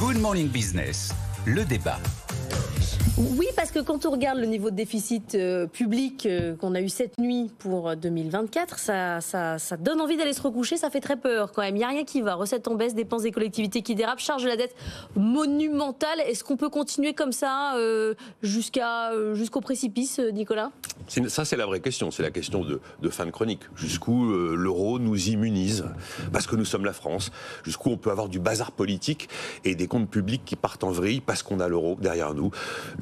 Good Morning Business, le débat. Oui, parce que quand on regarde le niveau de déficit public qu'on a eu cette nuit pour 2024, ça donne envie d'aller se recoucher, ça fait très peur quand même. Il n'y a rien qui va. Recettes en baisse, dépenses des collectivités qui dérapent, charge de la dette monumentale. Est-ce qu'on peut continuer comme ça jusqu'au précipice, Nicolas ? Ça, c'est la vraie question. C'est la question de fin de chronique. Jusqu'où l'euro nous immunise, parce que nous sommes la France. Jusqu'où on peut avoir du bazar politique et des comptes publics qui partent en vrille parce qu'on a l'euro derrière nous.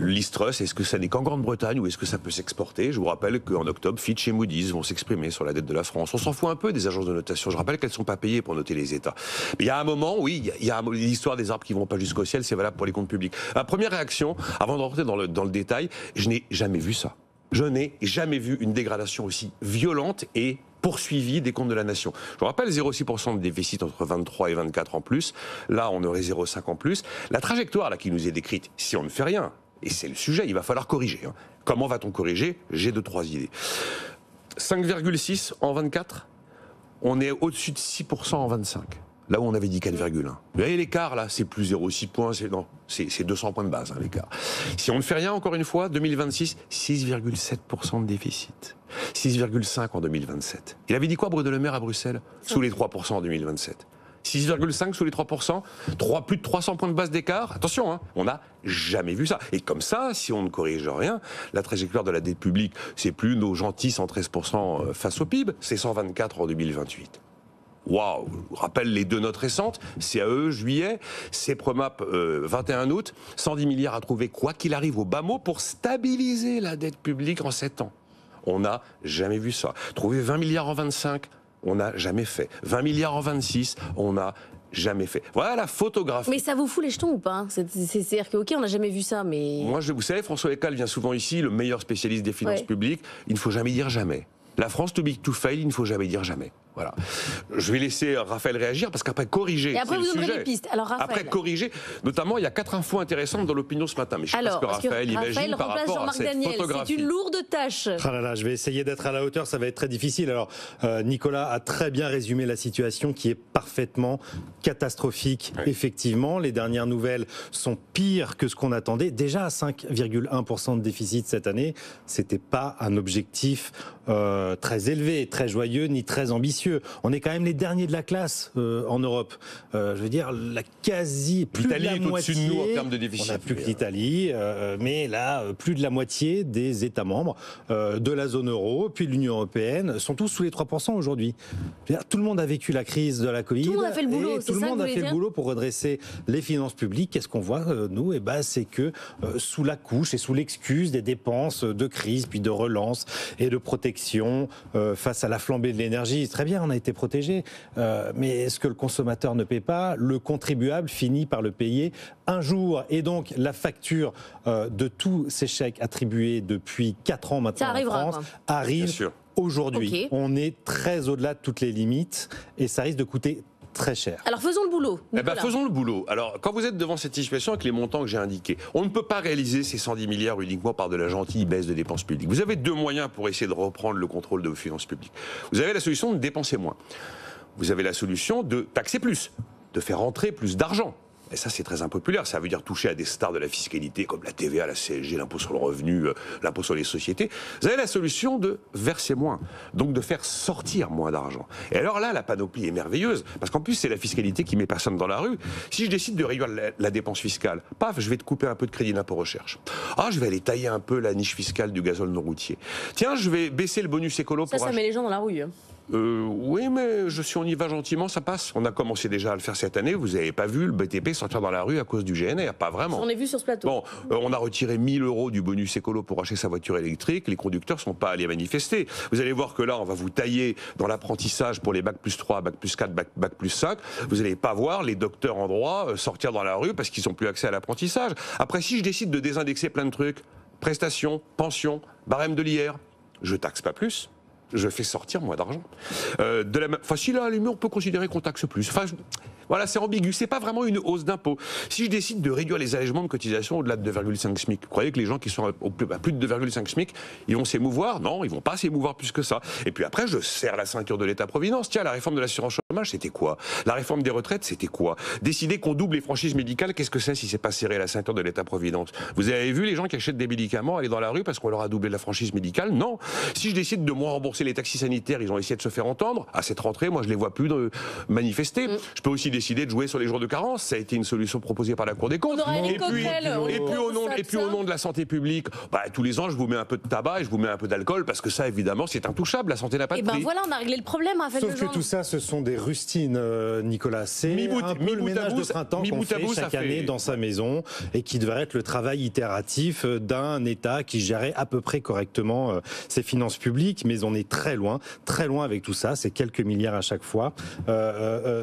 L'Istrus, est-ce que ça n'est qu'en Grande-Bretagne ou est-ce que ça peut s'exporter ? Je vous rappelle qu'en octobre, Fitch et Moody's vont s'exprimer sur la dette de la France. On s'en fout un peu des agences de notation. Je rappelle qu'elles ne sont pas payées pour noter les États. Mais il y a un moment, oui, il y a l'histoire des arbres qui ne vont pas jusqu'au ciel, c'est valable pour les comptes publics. La première réaction, avant de rentrer dans le détail, je n'ai jamais vu ça. Je n'ai jamais vu une dégradation aussi violente et poursuivie des comptes de la nation. Je vous rappelle 0,6% de déficit entre 23 et 24 en plus. Là, on aurait 0,5 en plus. La trajectoire là, qui nous est décrite, si on ne fait rien, et c'est le sujet, il va falloir corriger. Comment va-t-on corriger ? J'ai 2-3 idées. 5,6 en 24, on est au-dessus de 6% en 25. Là où on avait dit 4,1. Vous voyez l'écart là, c'est plus 0,6 points, c'est 200 points de base l'écart. Si on ne fait rien encore une fois, 2026, 6,7% de déficit. 6,5 en 2027. Il avait dit quoi Bruno Le Maire à Bruxelles ? Sous les 3% en 2027. 6,5 sous les 3%, plus de 300 points de base d'écart. Attention, on n'a jamais vu ça. Et comme ça, si on ne corrige rien, la trajectoire de la dette publique, c'est plus nos gentils 113% face au PIB, c'est 124 en 2028. Waouh, je rappelle les deux notes récentes, CAE, juillet, CEPREMAP, 21 août, 110 milliards à trouver, quoi qu'il arrive, au bas mot, pour stabiliser la dette publique en 7 ans. On n'a jamais vu ça. Trouver 20 milliards en 25, on n'a jamais fait. 20 milliards en 26, on n'a jamais fait. Voilà la photographie. Mais ça vous fout les jetons ou pas ? C'est-à-dire que, ok, on n'a jamais vu ça, mais... Moi, vous savez, François Eccal vient souvent ici, le meilleur spécialiste des finances publiques. Il ne faut jamais dire jamais. La France, too big to fail, il ne faut jamais dire jamais. Voilà. Je vais laisser Raphaël réagir parce qu'après corriger, et après c'est vous le donnerez sujet. des pistes. Alors, Raphaël. Après corriger, notamment il y a 4 infos intéressantes dans l'opinion ce matin. Mais je sais pas ce que Raphaël imagine par rapport à cette photographie. C'est une lourde tâche. Ah là là, je vais essayer d'être à la hauteur, ça va être très difficile. Alors Nicolas a très bien résumé la situation qui est parfaitement catastrophique. Oui. Effectivement, les dernières nouvelles sont pires que ce qu'on attendait. Déjà à 5,1% de déficit cette année, c'était pas un objectif très élevé, très joyeux ni très ambitieux. On est quand même les derniers de la classe en Europe. Je veux dire, la quasi plus de la moitié. L'Italie est au-dessus de nous en termes de déficit. On n'a plus que l'Italie, mais là, plus de la moitié des États membres de la zone euro, puis de l'Union européenne, sont tous sous les 3% aujourd'hui. Tout le monde a vécu la crise de la Covid. Tout le monde a fait le boulot. Tout le monde a fait le boulot pour redresser les finances publiques. Qu'est-ce qu'on voit, nous ? C'est que sous la couche et sous l'excuse des dépenses de crise, puis de relance et de protection face à la flambée de l'énergie, très bien, on a été protégé, mais est-ce que le consommateur ne paie pas ? Le contribuable finit par le payer un jour. Et donc, la facture de tous ces chèques attribués depuis 4 ans maintenant en France arrive aujourd'hui. Okay. On est très au-delà de toutes les limites et ça risque de coûter très cher. Alors faisons le boulot. Faisons le boulot. Alors quand vous êtes devant cette situation avec les montants que j'ai indiqués, on ne peut pas réaliser ces 110 milliards uniquement par de la gentille baisse de dépenses publiques. Vous avez 2 moyens pour essayer de reprendre le contrôle de vos finances publiques. Vous avez la solution de dépenser moins. Vous avez la solution de taxer plus, de faire rentrer plus d'argent. Et ça, c'est très impopulaire. Ça veut dire toucher à des stars de la fiscalité comme la TVA, la CSG, l'impôt sur le revenu, l'impôt sur les sociétés. Vous avez la solution de verser moins, donc de faire sortir moins d'argent. Et alors là, la panoplie est merveilleuse, parce qu'en plus, c'est la fiscalité qui met personne dans la rue. Si je décide de réduire la dépense fiscale, paf, je vais te couper un peu de crédit d'impôt recherche. Ah, je vais aller tailler un peu la niche fiscale du gazole non routier. Tiens, je vais baisser le bonus écolo pour... Ça met les gens dans la rue. Oui, mais on y va gentiment, ça passe. On a commencé déjà à le faire cette année. Vous n'avez pas vu le BTP sortir dans la rue à cause du GNR, pas vraiment. On est vu sur ce plateau. Bon, on a retiré 1 000 € du bonus écolo pour acheter sa voiture électrique. Les conducteurs ne sont pas allés manifester. Vous allez voir que là, on va vous tailler dans l'apprentissage pour les bac plus 3, bac plus 4, bac plus 5. Vous n'allez pas voir les docteurs en droit sortir dans la rue parce qu'ils n'ont plus accès à l'apprentissage. Après, si je décide de désindexer plein de trucs, prestations, pensions, barème de l'IR, je taxe pas plus. Je fais sortir moins d'argent. Si là, on peut considérer qu'on taxe plus. Enfin, Voilà, c'est ambigu. C'est pas vraiment une hausse d'impôt. Si je décide de réduire les allègements de cotisation au-delà de 2,5 SMIC, vous croyez que les gens qui sont à plus de 2,5 SMIC, ils vont s'émouvoir? Non, ils vont pas s'émouvoir plus que ça. Et puis après, je serre la ceinture de l'État-providence. Tiens, la réforme de l'assurance chômage, c'était quoi? La réforme des retraites, c'était quoi? Décider qu'on double les franchises médicales, qu'est-ce que c'est si c'est pas serrer la ceinture de l'État-providence? Vous avez vu les gens qui achètent des médicaments aller dans la rue parce qu'on leur a doublé la franchise médicale? Non. Si je décide de moins rembourser les taxis sanitaires, ils ont essayé de se faire entendre. À cette rentrée, moi, je les vois plus manifester. Je peux aussi décider de jouer sur les jours de carence. Ça a été une solution proposée par la Cour des comptes. Et puis au nom de la santé publique, tous les ans, je vous mets un peu de tabac et je vous mets un peu d'alcool parce que ça, évidemment, c'est intouchable. La santé n'a pas de prix. Et voilà, on a réglé le problème. Sauf que tout ça, ce sont des rustines, Nicolas. C'est un peu le ménage de printemps qu'on fait chaque année dans sa maison et qui devrait être le travail itératif d'un État qui gérait à peu près correctement ses finances publiques. Mais on est très loin avec tout ça. C'est quelques milliards à chaque fois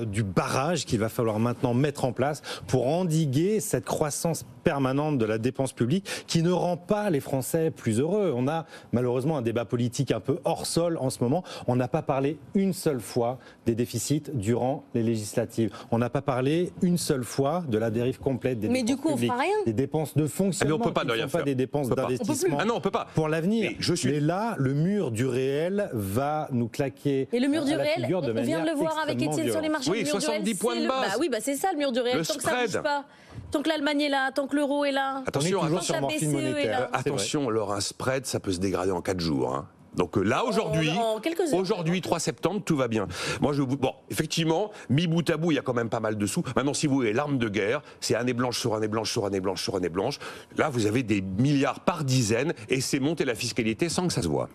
du barrage qu'il va falloir maintenant mettre en place pour endiguer cette croissance permanente de la dépense publique qui ne rend pas les Français plus heureux. On a malheureusement un débat politique un peu hors sol en ce moment. On n'a pas parlé une seule fois des déficits durant les législatives. On n'a pas parlé une seule fois de la dérive complète des dépenses publiques. On fera rien. Des dépenses de fonctionnement qui ne sont pas des dépenses d'investissement pour l'avenir. Mais là, le mur du réel va nous claquer. Et le mur du réel, on vient de le voir avec Étienne sur les marchés. Oui, 70 points de base. C'est ça le mur du réel. Tant que ça ne bouge pas. Tant que l'Allemagne est là, tant que l'euro est là. Attention, sur morphine monétaire. Attention, alors un spread, ça peut se dégrader en 4 jours. Hein. Donc là, aujourd'hui, 3 septembre, tout va bien. Moi, effectivement, mis bout à bout, il y a quand même pas mal de sous. Maintenant, si vous voulez l'arme de guerre, c'est année blanche sur année blanche sur année blanche sur année blanche. Là, vous avez des milliards par dizaines et c'est monter la fiscalité sans que ça se voit.